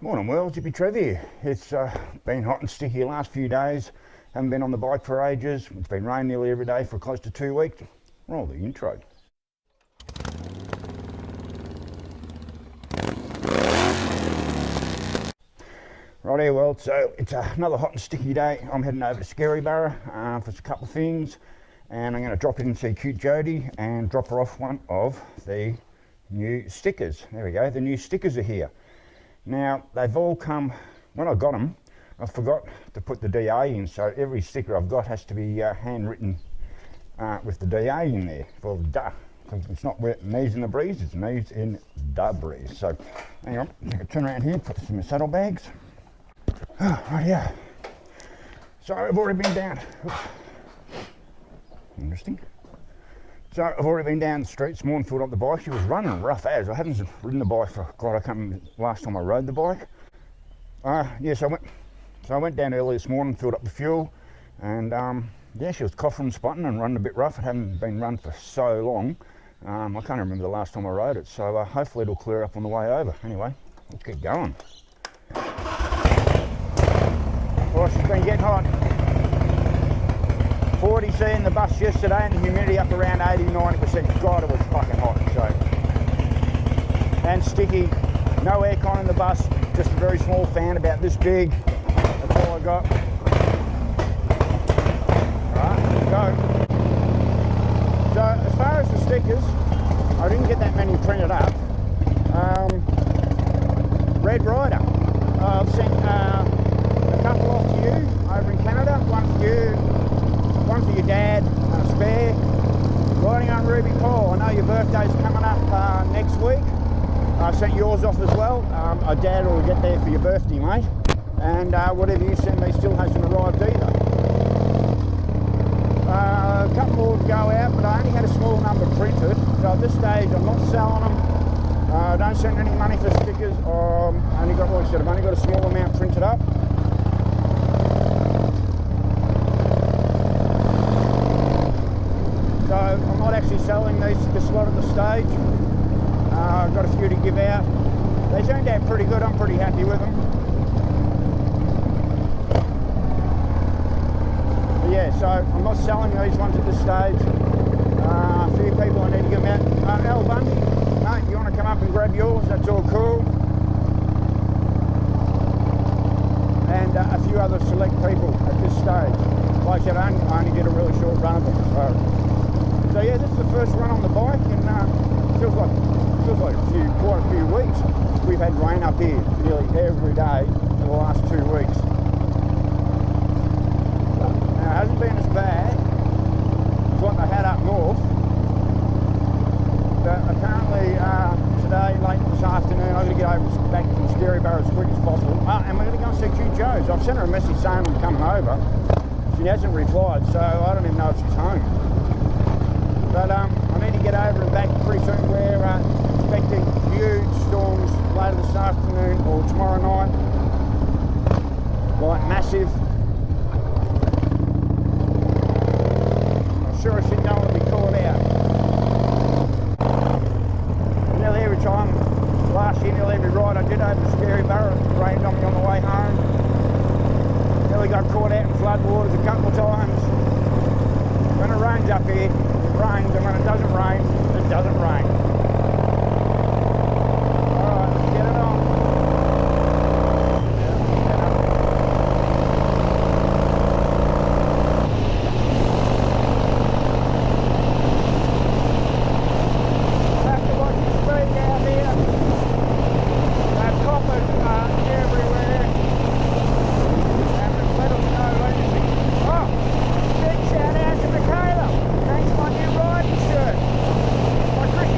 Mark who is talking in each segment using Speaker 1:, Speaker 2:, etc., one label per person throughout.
Speaker 1: Morning world, Zippy Trev here. It's been hot and sticky the last few days. Haven't been on the bike for ages. It's been raining nearly every day for close to 2 weeks. Roll the intro. Righty, well, so it's another hot and sticky day. I'm heading over to Scarabarrow for a couple of things, and I'm going to drop in and see cute Jody and drop her off one of the new stickers. There we go, the new stickers are here. Now, they've all come, when I got them, I forgot to put the DA in, so every sticker I've got has to be handwritten with the DA in there, for duh. It's not knees in the breeze, it's knees in the breeze. So, hang on, I can turn around here, put this in my saddlebags. Right here. So, I've already been down. Oops. Interesting. So I've already been down the street this morning, filled up the bike. She was running rough as. I hadn't ridden the bike for, God, I can't remember last time I rode the bike. So I went down early this morning, filled up the fuel, and yeah, she was coughing and spotting and running a bit rough. It hadn't been run for so long. I can't remember the last time I rode it, so hopefully it'll clear up on the way over. Anyway, let's get going. Well, she's been getting hot. 40C in the bus yesterday and the humidity up around 80-90%. God, it was fucking hot. So, and sticky. No aircon in the bus, just a very small fan about this big. That's all I got. Right, let's go. So as far as the stickers, I didn't get that many printed up. Red Rider. I've sent a couple off to you over in Canada. One for you. One for your dad, a spare. Riding on Ruby Paul, I know your birthday's coming up next week. I sent yours off as well. My dad will get there for your birthday, mate. And whatever you send me still hasn't arrived either. A couple more to go out, but I only had a small number printed. So at this stage, I'm not selling them. Don't send any money for stickers. I've only got a small amount printed up. So I'm not actually selling this lot at the stage. I've got a few to give out. They turned out pretty good. I'm pretty happy with them. But yeah, so I'm not selling these ones at this stage. A few people I need to give them out. Al Bundy, mate, you want to come up and grab yours? That's all cool. And a few other select people at this stage. Like I said, I only did a really short run of them. So yeah, this is the first run on the bike, and feels like quite a few weeks. We've had rain up here nearly every day for the last 2 weeks. Now it hasn't been as bad as what they had up north, but apparently today, late this afternoon, I'm going to get over back to Scarabarrow as quick as possible. And we're going to go and see cute Jo's. I've sent her a message saying I'm coming over. She hasn't replied, so I don't even know if she's home. But I need to get over and back pretty soon. We're expecting huge storms later this afternoon or tomorrow night. Like massive. I'm sure I should know when we call it out. Nearly every time, last year, nearly every ride I did over to Scarabarrow, it rained on me on the way home. Nearly got caught out in floodwaters a couple of times. When it rains up here, rains, and when it doesn't rain, it doesn't rain. Alright, let's get it on. I'll have to watch the speed out here. They've coppers everywhere. And the pedals no anything. Oh! Big shout out to Michaela. Thanks for my new riding shirt. My Christmas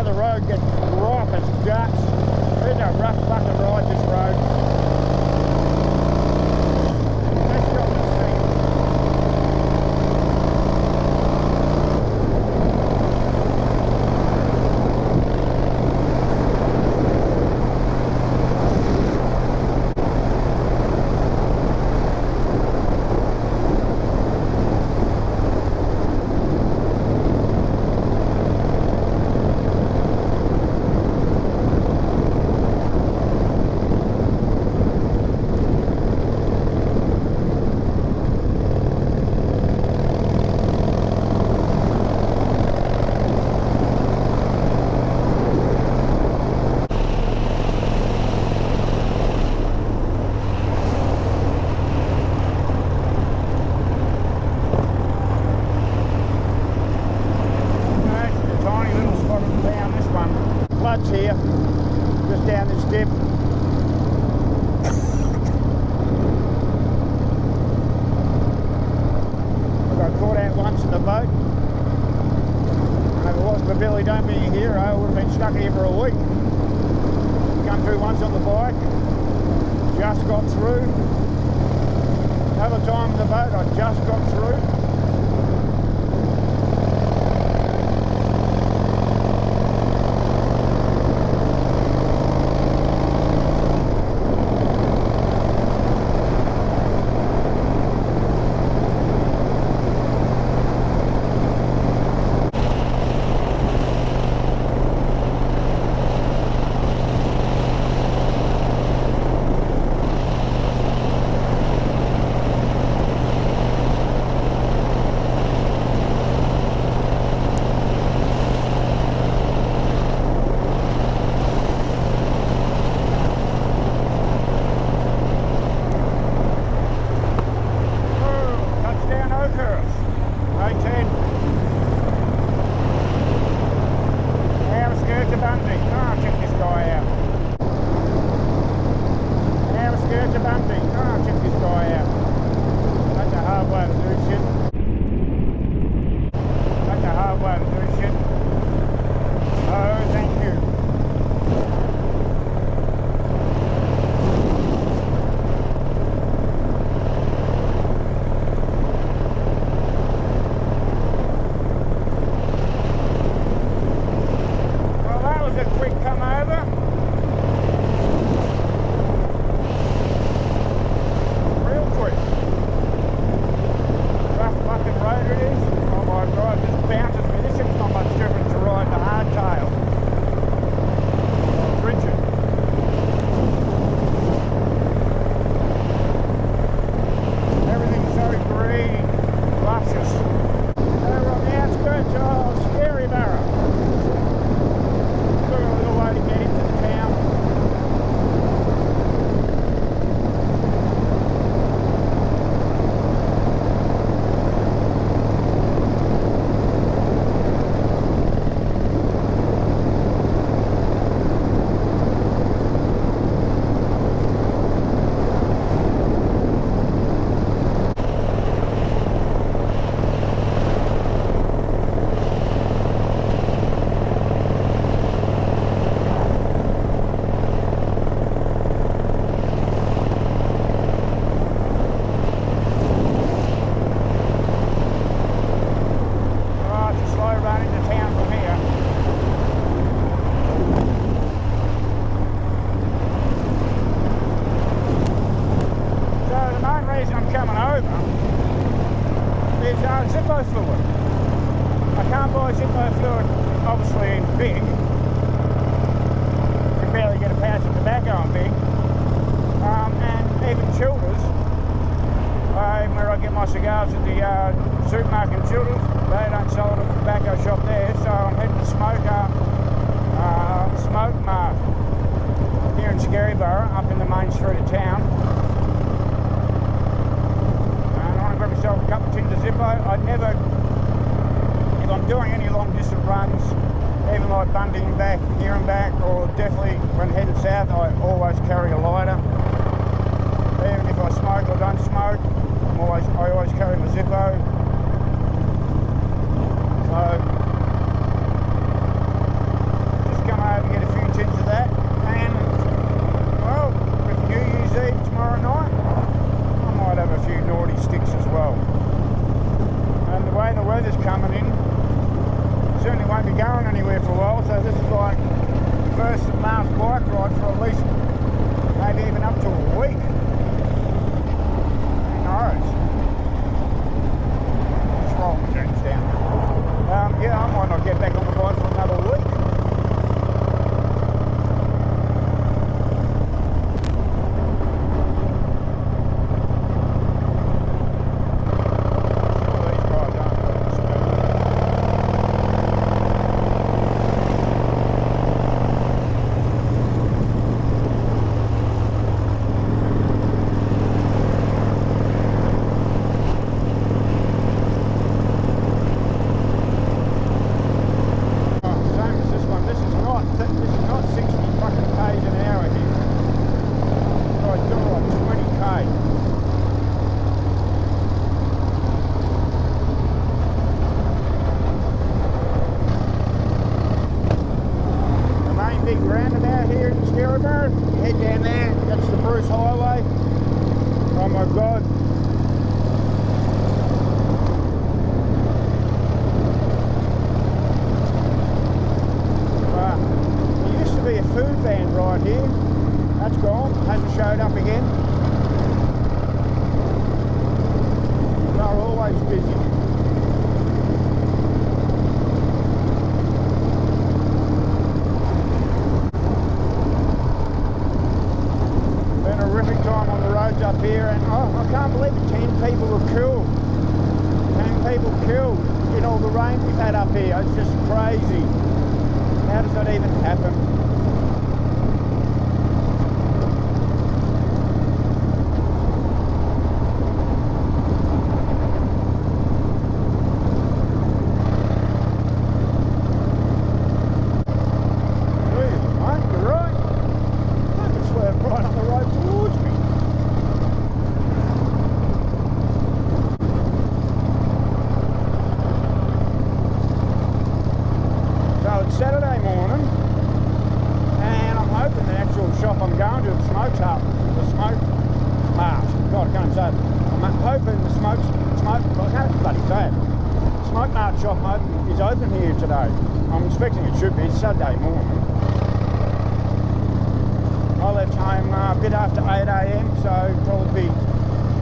Speaker 1: the road gets rough as guts. It's a rough fucking ride, this road. Let's go on this thing. Here, just down this dip. I got caught out once in the boat, and if it wasn't for Billy don't being a hero, I would have been stuck here for a week. Come through once on the bike, just got through. Another time in the boat, I just got through. Zippo fluid. I can't buy Zippo fluid, obviously big. You can barely get a pouch of tobacco on big. And even Childers, where I get my cigars at the supermarket in Childers, they don't sell it at the tobacco shop there, so I'm heading to Smoke Mart here in Scarabarrow, up in the main street of town. Grab myself a couple of tins of Zippo. I'd never, if I'm doing any long distance runs, even like Bunting back, here and back, or definitely when heading south, I always carry a lighter. Even if I smoke or don't smoke, I always carry my Zippo. So 2.5 bike ride for at least maybe even up to a week. Who knows? Just rolling the dunes down. Yeah, I might not get back on the bike for another week. Roundabout here in Scarabarrow, head down there, that's the Bruce Highway. Oh my god. There used to be a food van right here, that's gone, hasn't showed up again. They're always busy. Time on the roads up here, and I can't believe it, 10 people were killed. 10 people killed in all the rain we've had up here. It's just crazy. How does that even happen? You're right. I can swerve right on the road towards me. Saturday morning, and I'm hoping the actual shop I'm going to, the smoke mart, God, I can't say it. I'm hoping the smoke mart shop is open here today. I'm expecting it should be. It's Saturday morning. I left home a bit after 8 a.m, so probably be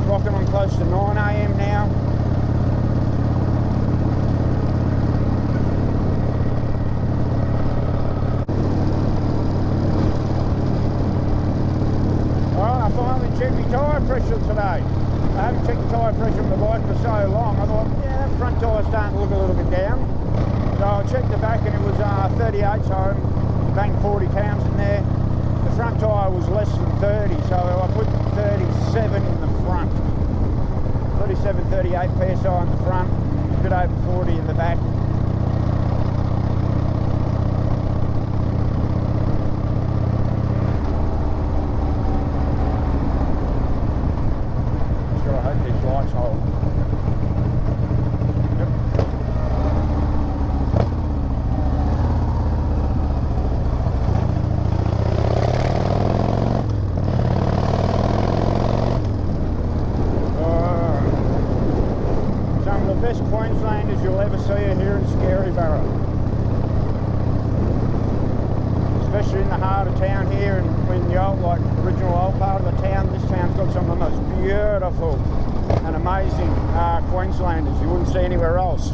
Speaker 1: rocking on close to 9 a.m. now. Check my tyre pressure today. I haven't checked the tyre pressure on the bike for so long. I thought, yeah, that front tyre's starting to look a little bit down. So I checked the back and it was 38, so I banged 40 pounds in there. The front tyre was less than 30, so I put 37 in the front. 37, 38 PSI in the front, a bit over 40 in the back. Best Queenslanders you'll ever see are here in Scarabarrow. Especially in the heart of town here, and when the old, like original old part of the town, this town's got some of the most beautiful and amazing Queenslanders you wouldn't see anywhere else.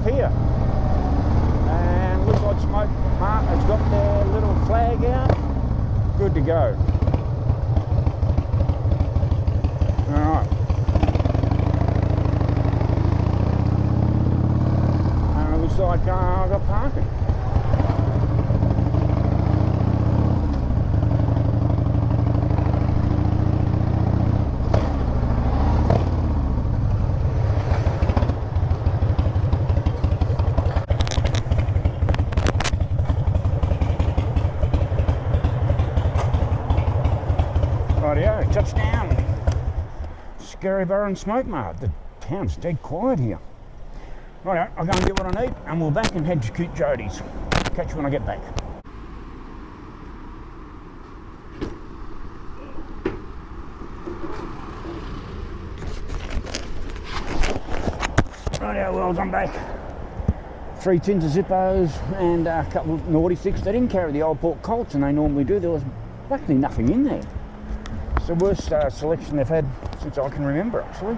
Speaker 1: here. And looks like Smoke Mart has got their little flag out. Good to go. Alright. And it looks like I've got parking. Rightio, touchdown. Scarabarrow and Smoke Mart. The town's dead quiet here. Right, I'll go and get what I need and we'll back and head to cute Jody's. Catch you when I get back. Rightio, well, I'm back. 3 tins of Zippos and a couple of naughty sticks. They didn't carry the old pork Colts and they normally do. There was practically nothing in there. It's the worst selection they've had since I can remember, actually.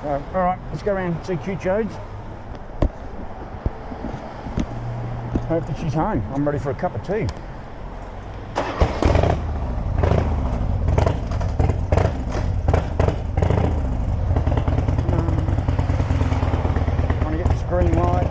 Speaker 1: Alright, let's go around and see cute Jody's. Hope that she's home. I'm ready for a cup of tea. Trying to get this green light.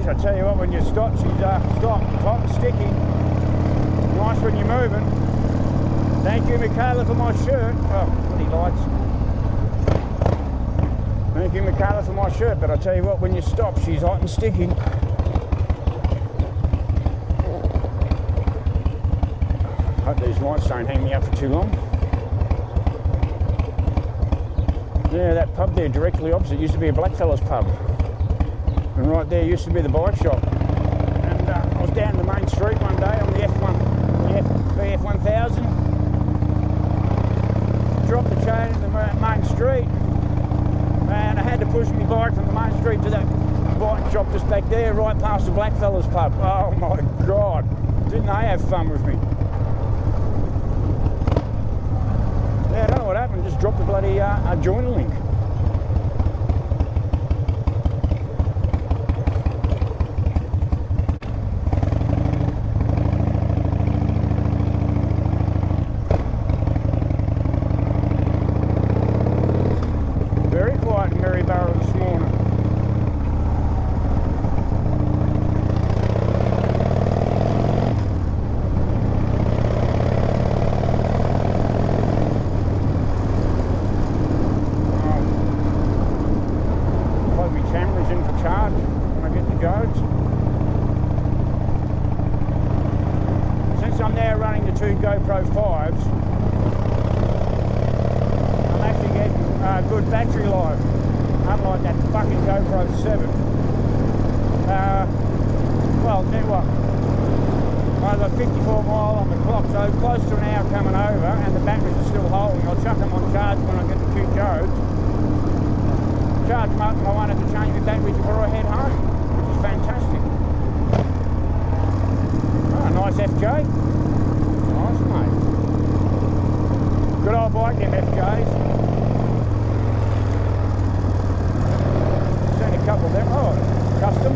Speaker 1: I tell you what, when you stop, she's stopped, hot and sticky. Nice when you're moving. Thank you, Michaela, for my shirt. Oh, bloody lights. Thank you, Michaela, for my shirt. But I tell you what, when you stop, she's hot and sticky. Hope these lights don't hang me up for too long. Yeah, that pub there directly opposite used to be a blackfellas pub. And right there used to be the bike shop. And I was down the main street one day on the BF1000. Dropped the chain in the main street. And I had to push my bike from the main street to that bike shop just back there, right past the blackfellas pub. Oh my God. Didn't they have fun with me? Yeah, I don't know what happened. Just dropped the bloody joiner link. Since I'm now running the 2 GoPro 5s, I'm actually getting good battery life, unlike that fucking GoPro 7. Well, tell you what, I got 54 mile on the clock, so close to an hour coming over, and the batteries are still holding. I'll chuck them on charge when I get to cute Jody's. Charge them up, and I won't have to change the batteries before I head home, which is fantastic. Oh, nice FJ. Nice, mate. Good old bike, them FJs. Seen a couple of them. Oh, custom.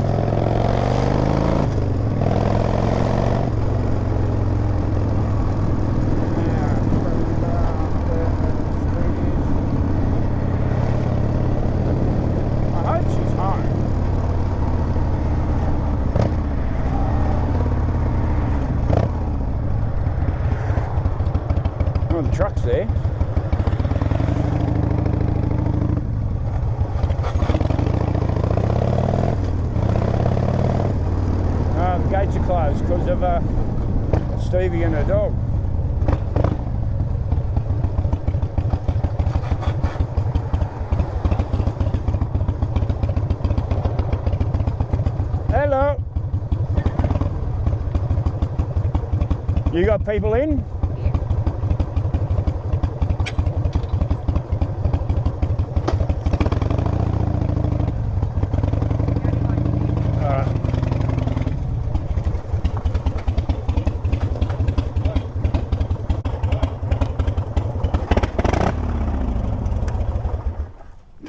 Speaker 1: The trucks there. The gates are closed because of Stevie and her dog. Hello. You got people in?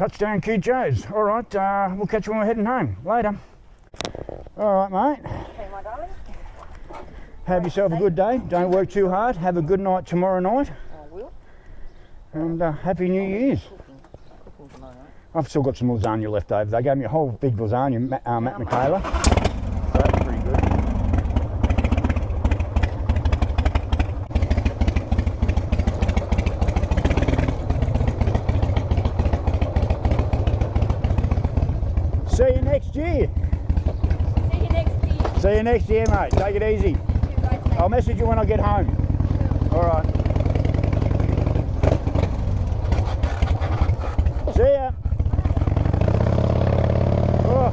Speaker 1: Touchdown Cute Joe's. All right, we'll catch you when we're heading home. Later. All right, mate.
Speaker 2: Okay, my darling.
Speaker 1: Have yourself a good day. Don't work too hard. Have a good night tomorrow night.
Speaker 2: I will.
Speaker 1: And Happy New Year's. I've still got some lasagna left over. They gave me a whole big lasagna, Matt Michaela. So that's pretty good. See you next year.
Speaker 2: See you next year.
Speaker 1: See you next year, mate. Take it easy. I'll message you when I get home. All right. See ya. Oh.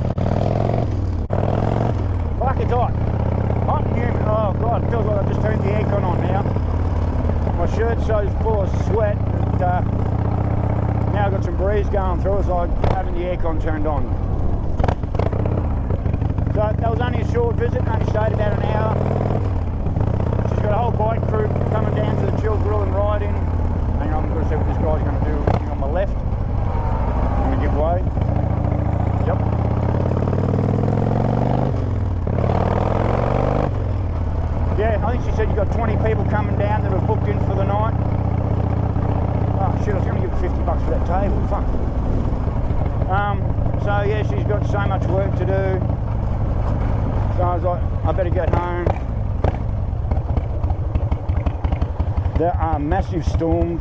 Speaker 1: Fuck, it's hot. Hot and humid. Oh God, it feels like I've just turned the aircon on now. My shirt's so full of sweat that now I've got some breeze going through. It's like having the aircon turned on. So that was only a short visit, only stayed about an hour. She's got a whole bike crew coming down to the chill grill and ride in. Hang on, I'm going to see what this guy's going to do. Looking on my left. I'm going to give way. Yep. Yeah, I think she said you got 20 people coming down that have booked in for the night. Oh shit, I was going to give her $50 for that table. Fuck. So yeah, she's got so much work to do. So I was like, I better get home. There are massive storms.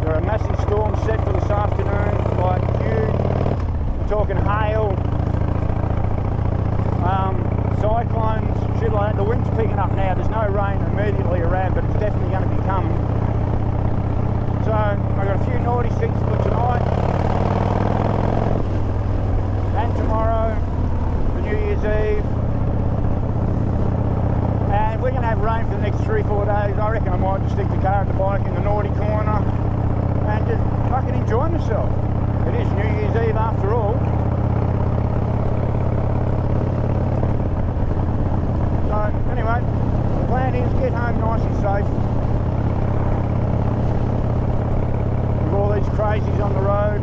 Speaker 1: There are massive storms set for this afternoon, like huge. We're talking hail, cyclones, shit like that. The wind's picking up now. There's no rain immediately around, but it's definitely going to be coming. So I've got a few naughty things for tonight. And tomorrow, for New Year's Eve. And we're going to have rain for the next 3-4 days. I reckon I might just stick the car and the bike in the naughty corner and just fucking enjoy myself. It is New Year's Eve after all. So anyway, the plan is get home nice and safe. With all these crazies on the road.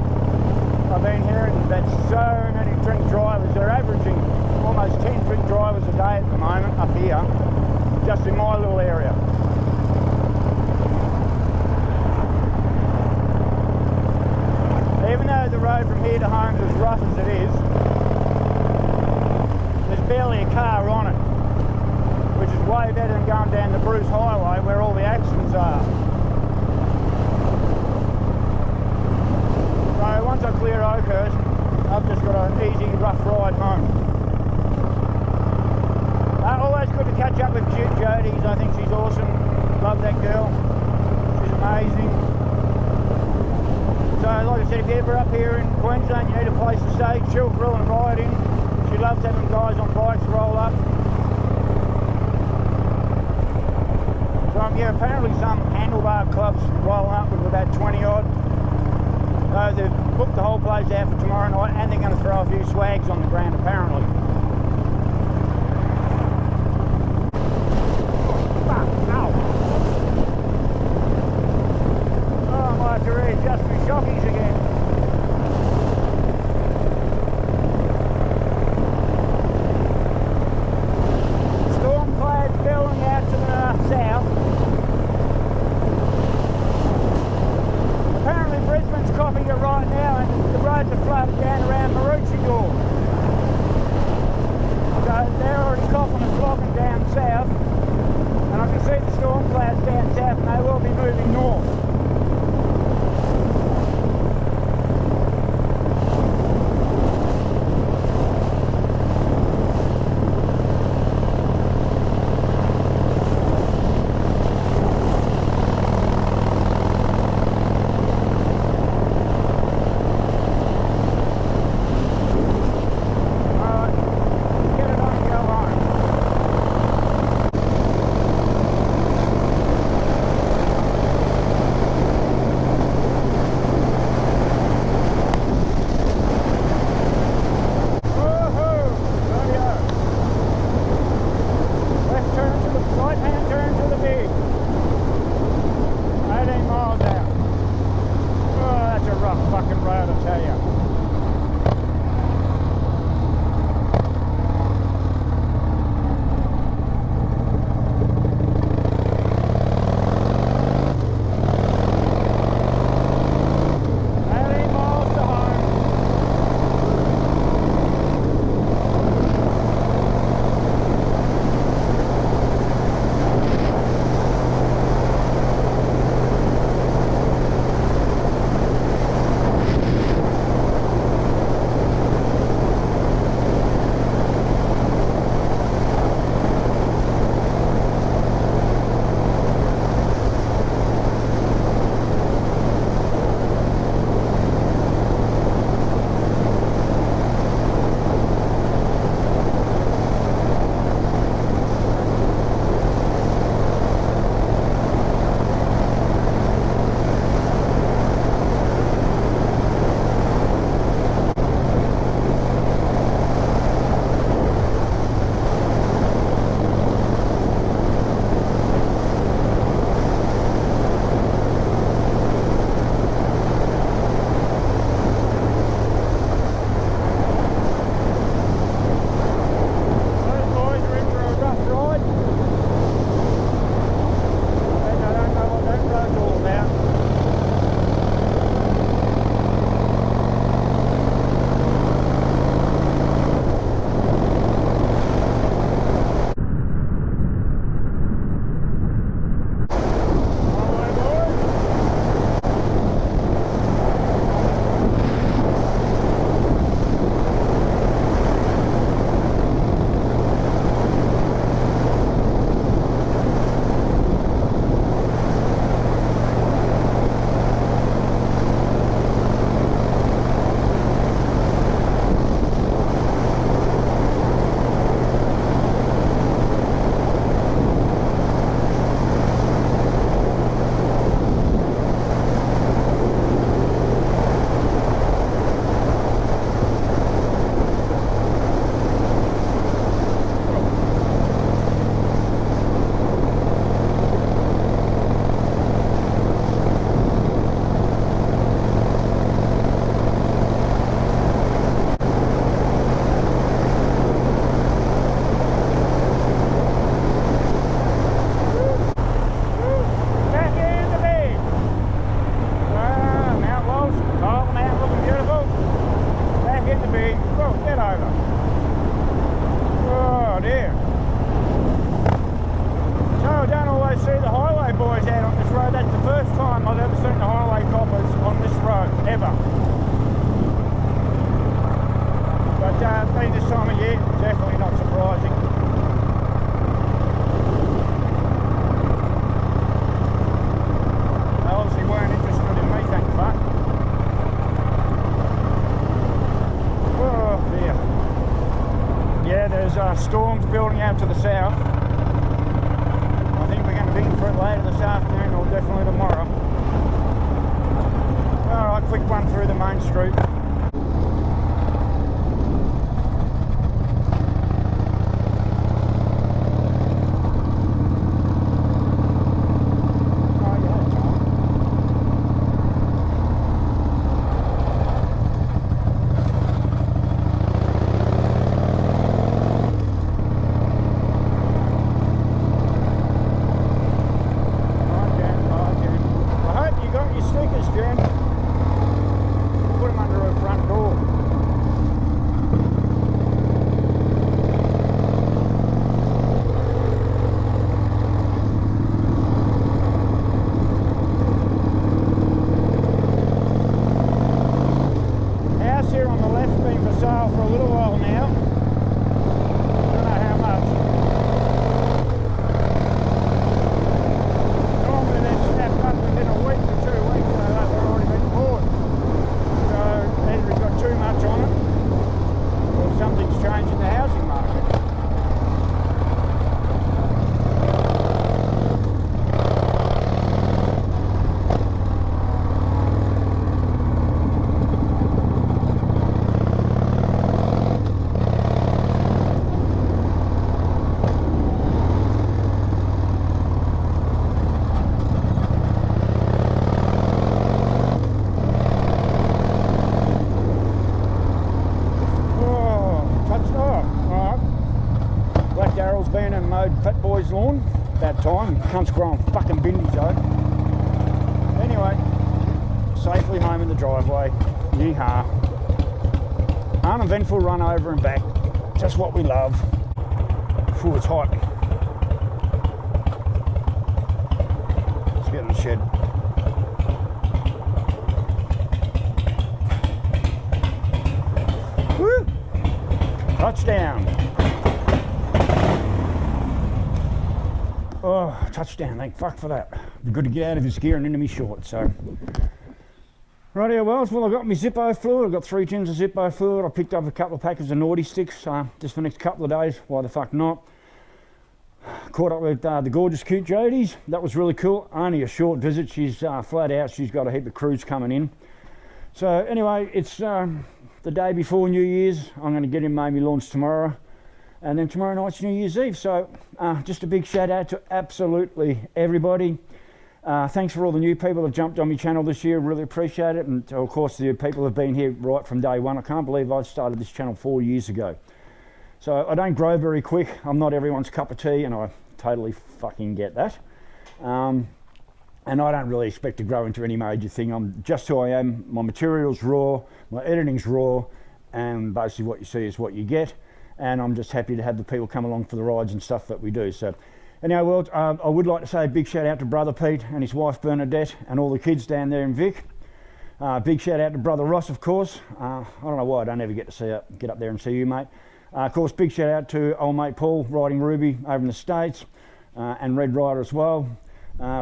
Speaker 1: I've been hearing that so many drink drivers, they're averaging almost 10 drink drivers a day at the moment up here, just in my little area. Even though the road from here to home is as rough as it is, there's barely a car on it, which is way better than going down the Bruce Highway where all the accidents are. So once I clear Oakhurst, I've just got an easy, rough ride home. Always good to catch up with Jody. I think she's awesome. Love that girl. She's amazing. So like I said, if you're ever up here in Queensland, you need a place to stay, chill, grill and ride in. She loves having guys on bikes roll up. So yeah, apparently some handlebar clubs rolling up with about 20 odd. So they've booked the whole place out for tomorrow night and they're going to throw a few swags on the ground apparently. To readjust my shockies again. Storm clouds billowing out to the south. Apparently Brisbane's coughing it right now and the roads are flooded down around Maroochydore. time I've ever seen the highway coppers on this road, ever. But being this time of year, definitely not surprising. They obviously weren't interested in me, thank fuck. Oh dear. Yeah, there's storms building out to the south. I think we're going to be in for it later this afternoon or definitely tomorrow. Alright, quick run through the main street. Fat boy's lawn that time. Cunts growing fucking bindies though. Anyway, safely home in the driveway. Yeehaw. Uneventful run over and back. Just what we love. Phew, it's hot. Let's get in the shed. Woo! Touchdown. Oh, touchdown, thank fuck for that. Be good to get out of this gear and into my shorts, so. Rightio, well, I've got my Zippo fluid. I've got 3 tins of Zippo fluid. I picked up a couple of packets of naughty sticks just for the next couple of days. Why the fuck not? Caught up with the gorgeous cute Jody's. That was really cool. Only a short visit. She's flat out. She's got a heap of crews coming in. So anyway, it's the day before New Year's. I'm going to get in maybe launch tomorrow. And then tomorrow night's New Year's Eve. So just a big shout out to absolutely everybody. Thanks for all the new people that jumped on my channel this year. Really appreciate it. And of course, the people have been here right from day one. I can't believe I started this channel 4 years ago. So I don't grow very quick. I'm not everyone's cup of tea, and I totally fucking get that. And I don't really expect to grow into any major thing. I'm just who I am. My material's raw, my editing's raw, and basically what you see is what you get. And I'm just happy to have the people come along for the rides and stuff that we do. So anyhow, well, I would like to say a big shout out to Brother Pete and his wife Bernadette and all the kids down there in Vic. Big shout out to Brother Ross, of course. I don't know why I don't ever get to get up there and see you, mate. Of course, big shout out to old mate Paul riding Ruby over in the States, and Red Rider as well.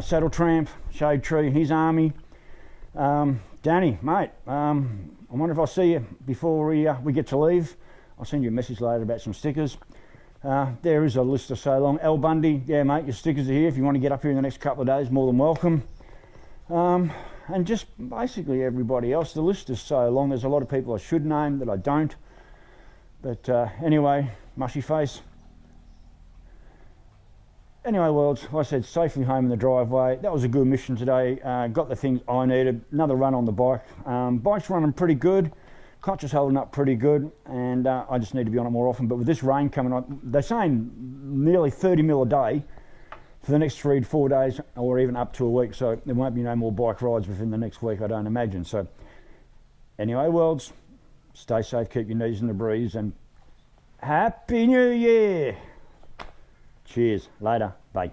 Speaker 1: Saddle Tramp, Shade Tree, his army. Danny, mate, I wonder if I'll see you before we get to leave. I'll send you a message later about some stickers. There is a list of so long. Al Bundy, yeah mate, your stickers are here. If you want to get up here in the next couple of days, more than welcome. And just basically everybody else. The list is so long. There's a lot of people I should name that I don't. But anyway, mushy face. Anyway, worlds, like I said, safely home in the driveway. That was a good mission today. Got the things I needed. Another run on the bike. Bike's running pretty good. Clutch is holding up pretty good, and I just need to be on it more often. But with this rain coming on, they're saying nearly 30 mil a day for the next 3 to 4 days, or even up to a week. So there won't be no more bike rides within the next week, I don't imagine. So anyway, worlds, stay safe, keep your knees in the breeze, and Happy New Year! Cheers. Later. Bye.